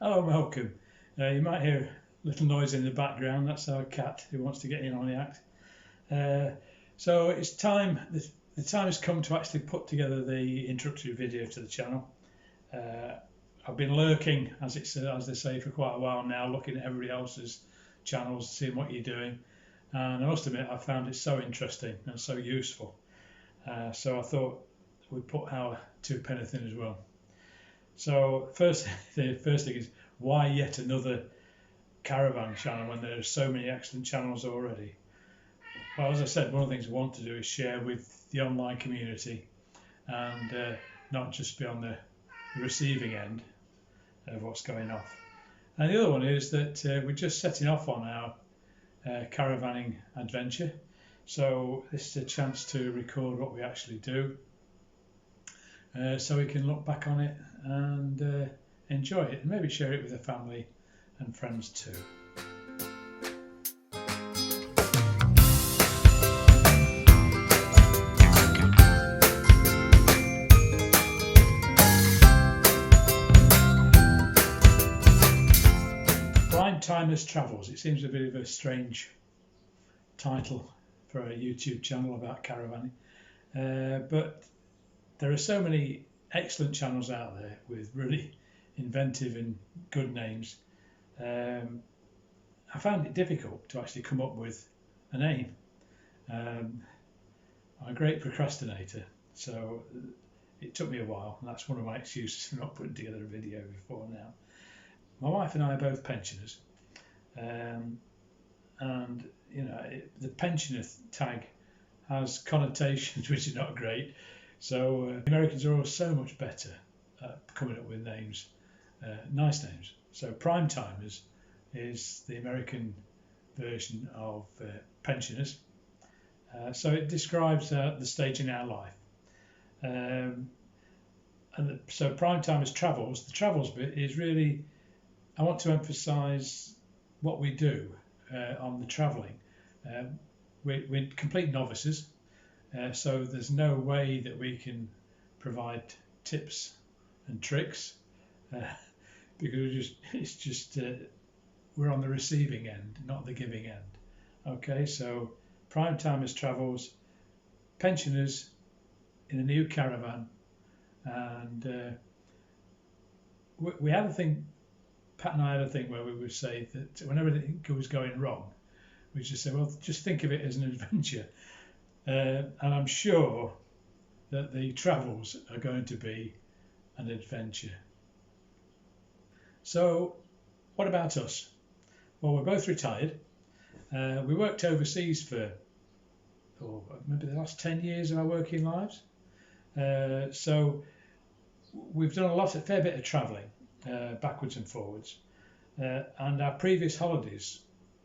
Hello, Malcolm. You might hear a little noise in the background. That's our cat who wants to get in on the act. So it's time. The time has come to actually put together the introductory video to the channel. I've been lurking, as they say, for quite a while now, looking at everybody else's channels, seeing what you're doing, and I must admit I found it so interesting and so useful. So I thought we'd put our two penneth in as well. So the first thing is, why yet another caravan channel when there are so many excellent channels already? Well, as I said, one of the things I want to do is share with the online community and not just be on the receiving end of what's going off. And the other one is that we're just setting off on our caravanning adventure. So this is a chance to record what we actually do, so we can look back on it and enjoy it, and maybe share it with the family and friends too. Primetimers Travels. It seems a bit of a strange title for a YouTube channel about caravanning, but there are so many excellent channels out there with really inventive and good names. I found it difficult to actually come up with a name. I'm a great procrastinator, so it took me a while, and that's one of my excuses for not putting together a video before now. My wife and I are both pensioners, and you know, the pensioner tag has connotations which are not great. So Americans are always so much better at coming up with names, nice names. So Primetimers is the American version of pensioners. So it describes the stage in our life. So Primetimers Travels, the travels bit is really, I want to emphasise what we do on the travelling. We're complete novices. So there's no way that we can provide tips and tricks because we're on the receiving end, not the giving end. Okay, so Primetimers Travels, pensioners in a new caravan, and we had a thing. Pat and I had a thing where we would say that whenever anything was going wrong, we just say, well, just think of it as an adventure. And I'm sure that the travels are going to be an adventure. So what about us? Well, we're both retired. We worked overseas for maybe the last 10 years of our working lives. So we've done a fair bit of travelling, backwards and forwards. And our previous holidays,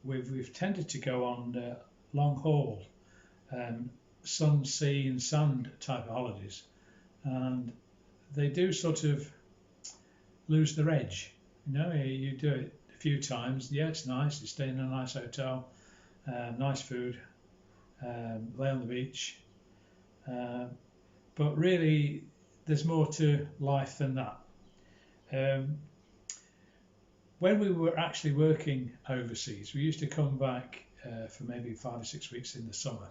we've tended to go on long haul, sun, sea and sand type of holidays, and they do sort of lose their edge. You know, you do it a few times, yeah, it's nice, you stay in a nice hotel, nice food, lay on the beach, but really there's more to life than that. When we were actually working overseas, we used to come back for maybe 5 or 6 weeks in the summer,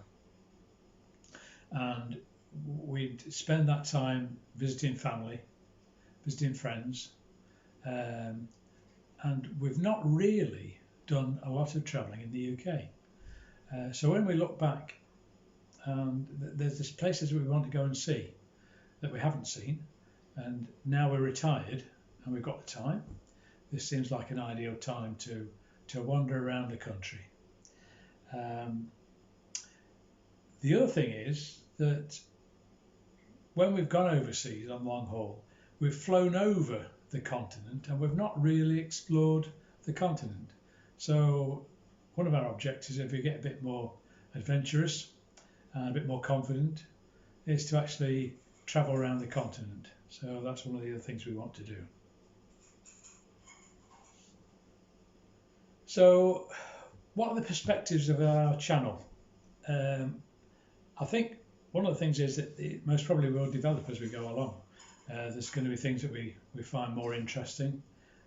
and we'd spend that time visiting family, visiting friends, and we've not really done a lot of travelling in the UK. So when we look back, there's these places we want to go and see that we haven't seen, and now we're retired and we've got the time. This seems like an ideal time to wander around the country. The other thing is that when we've gone overseas on long haul, we've flown over the continent and we've not really explored the continent. So one of our objectives, if we get a bit more adventurous and a bit more confident, is to actually travel around the continent. So that's one of the other things we want to do. So what are the perspectives of our channel? I think one of the things is that it most probably will develop as we go along. There's going to be things that we find more interesting,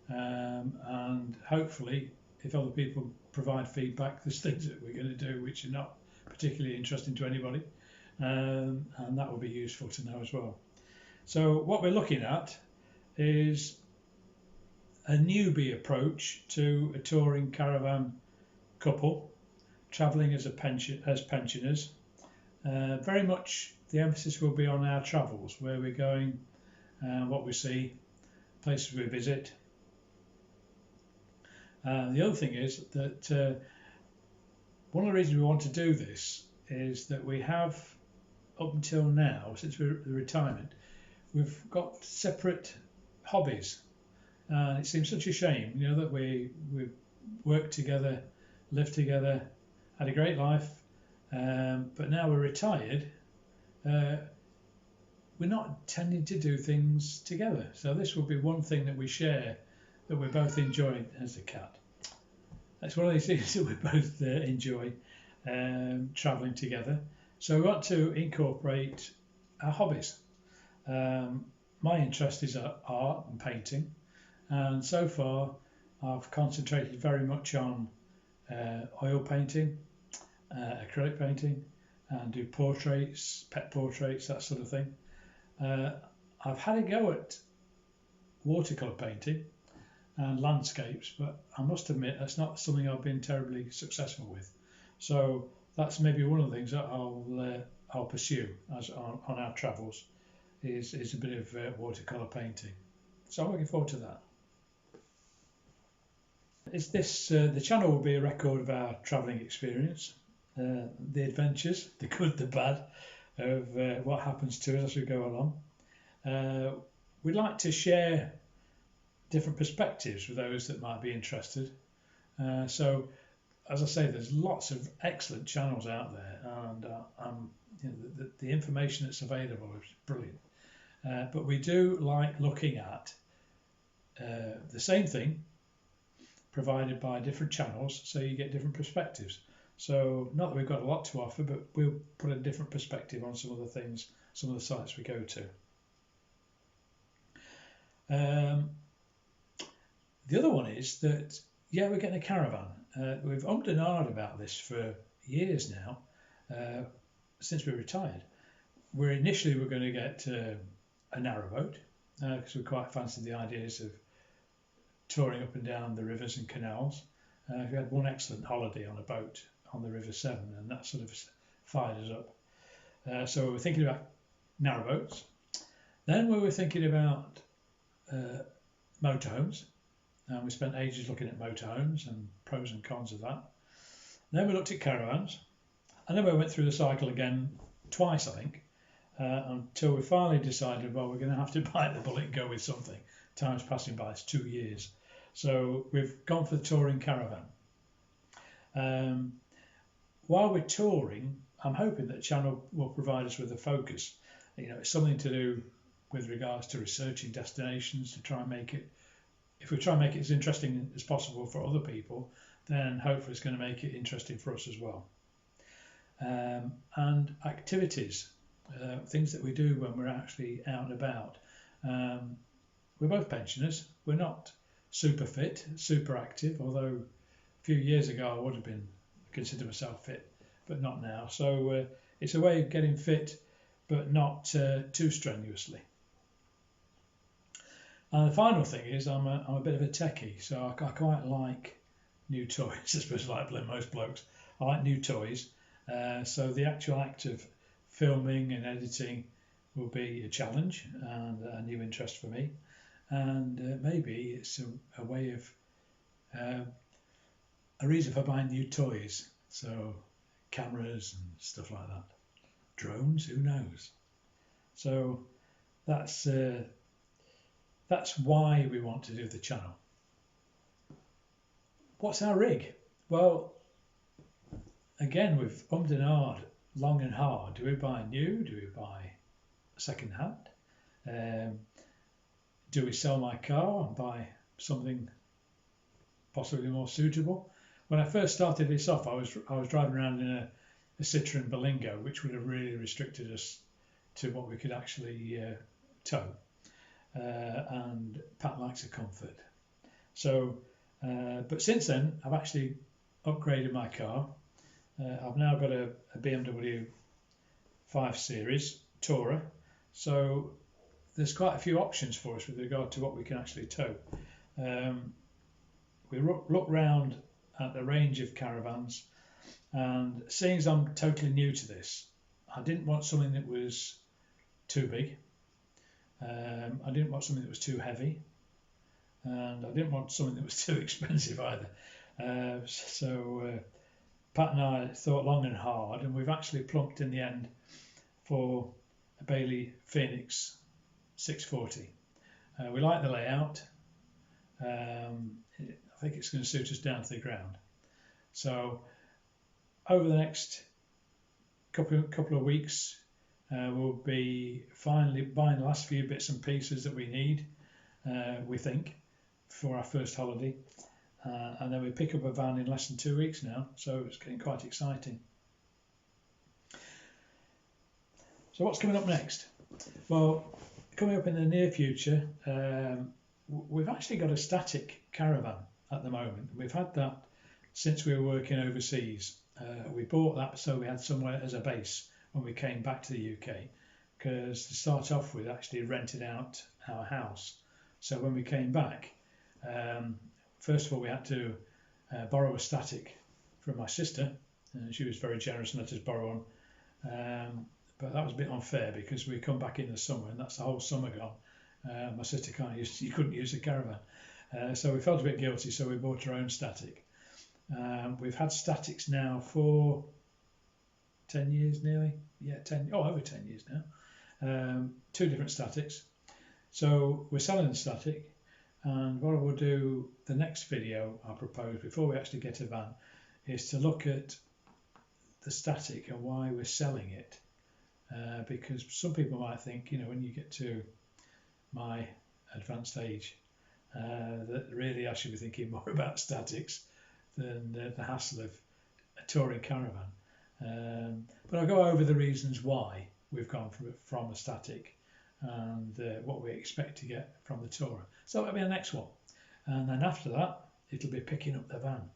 and hopefully, if other people provide feedback, there's things that we're going to do which are not particularly interesting to anybody, and that will be useful to know as well. So what we're looking at is a newbie approach to a touring caravan couple travelling as pensioners. Very much the emphasis will be on our travels, where we're going, what we see, places we visit. The other thing is that one of the reasons we want to do this is that we have, up until now, since the retirement, we've got separate hobbies, and it seems such a shame, that we worked together, lived together, had a great life, but now we're retired. We're not tending to do things together. So this will be one thing that we share, that we both enjoy as a cat. That's one of these things that we both enjoy, travelling together. So we want to incorporate our hobbies. My interest is art and painting, and so far I've concentrated very much on oil painting, acrylic painting, and do portraits, pet portraits, that sort of thing. I've had a go at watercolour painting and landscapes, but I must admit that's not something I've been terribly successful with. So that's maybe one of the things that I'll pursue as on our travels is a bit of watercolour painting. So I'm looking forward to that. The channel will be a record of our travelling experience, the adventures, the good, the bad, of what happens to us as we go along. We'd like to share different perspectives with those that might be interested. So, as I say, there's lots of excellent channels out there, and the information that's available is brilliant. But we do like looking at the same thing provided by different channels, so you get different perspectives. So not that we've got a lot to offer, but we'll put a different perspective on some of the things, some of the sites we go to. The other one is that, we're getting a caravan. We've ummed and ahed about this for years now, since we retired. Initially we're going to get a narrowboat, because we quite fancied the ideas of touring up and down the rivers and canals. We had one excellent holiday on a boat on the River Severn, and that sort of fired us up. So we were thinking about narrowboats. Then we were thinking about motorhomes, and we spent ages looking at motorhomes and pros and cons of that. Then we looked at caravans, and then we went through the cycle again twice, I think, until we finally decided, well, we're going to have to bite the bullet and go with something. Time's passing by, it's 2 years. So we've gone for the touring caravan. While we're touring, I'm hoping that channel will provide us with a focus. It's something to do with regards to researching destinations, to try and make it, if we try and make it as interesting as possible for other people, then hopefully it's going to make it interesting for us as well. And activities, things that we do when we're actually out and about. We're both pensioners. We're not super fit, super active, although a few years ago I would have considered myself fit, but not now. So it's a way of getting fit, but not too strenuously. And the final thing is I'm a bit of a techie, so I quite like new toys. I suppose like most blokes, I like new toys. So the actual act of filming and editing will be a challenge and a new interest for me. And maybe it's a way of a reason for buying new toys, so cameras and stuff like that, drones, who knows. So that's why we want to do the channel. What's our rig? Well, again, we've ummed and ahed long and hard. Do we buy new? Do we buy second hand? Do we sell my car and buy something possibly more suitable? When I first started this off, I was driving around in a Citroen Berlingo, which would have really restricted us to what we could actually tow. And Pat likes a comfort. So, but since then, I've actually upgraded my car. I've now got a BMW 5 Series Tourer. So there's quite a few options for us with regard to what we can actually tow. We look round at the range of caravans, and seeing as I'm totally new to this, I didn't want something that was too big. I didn't want something that was too heavy, and I didn't want something that was too expensive either. So Pat and I thought long and hard, and we've actually plumped in the end for a Bailey Phoenix 640. We like the layout. I think it's going to suit us down to the ground. So over the next couple of weeks, we'll be finally buying the last few bits and pieces that we need, we think, for our first holiday. And then we pick up a van in less than 2 weeks now, so it's getting quite exciting. So what's coming up next? Well, coming up in the near future, we've actually got a static caravan at the moment. We've had that since we were working overseas. We bought that so we had somewhere as a base when we came back to the UK, because to start off with, actually rented out our house. So when we came back, first of all, we had to borrow a static from my sister, and she was very generous and let us borrow one. But that was a bit unfair because we come back in the summer and that's the whole summer gone. My sister couldn't use the caravan. So we felt a bit guilty, so we bought our own static. We've had statics now for 10 years nearly. Yeah, over 10 years now. 2 different statics. So we're selling the static, and what I will do, the next video I propose before we actually get a van, is to look at the static and why we're selling it. Because some people might think, when you get to my advanced age, that really I should be thinking more about statics than the hassle of a touring caravan. But I'll go over the reasons why we've gone from a static and what we expect to get from the tourer. So that'll be the next one. And then after that, it'll be picking up the van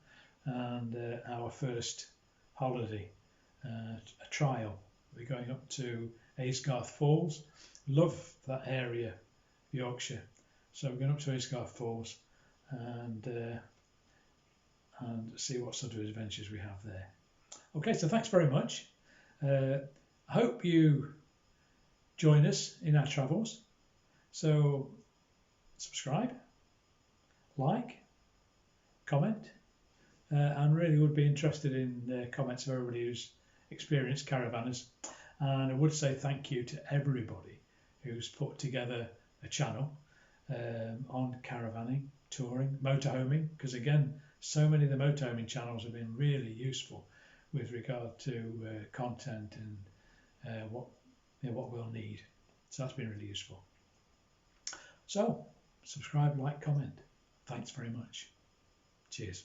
and our first holiday, a trial. We're going up to Aysgarth Falls. Love that area, Yorkshire. So we're going up to Aysgarth Falls and see what sort of adventures we have there. Okay, so thanks very much. I hope you join us in our travels. So subscribe, like, comment, and really would be interested in comments of everybody who's experienced caravanners. And I would say thank you to everybody who's put together a channel on caravanning, touring, motorhoming, because again, so many of the motorhoming channels have been really useful with regard to content and what we'll need. So that's been really useful. So subscribe, like, comment. Thanks very much. Cheers.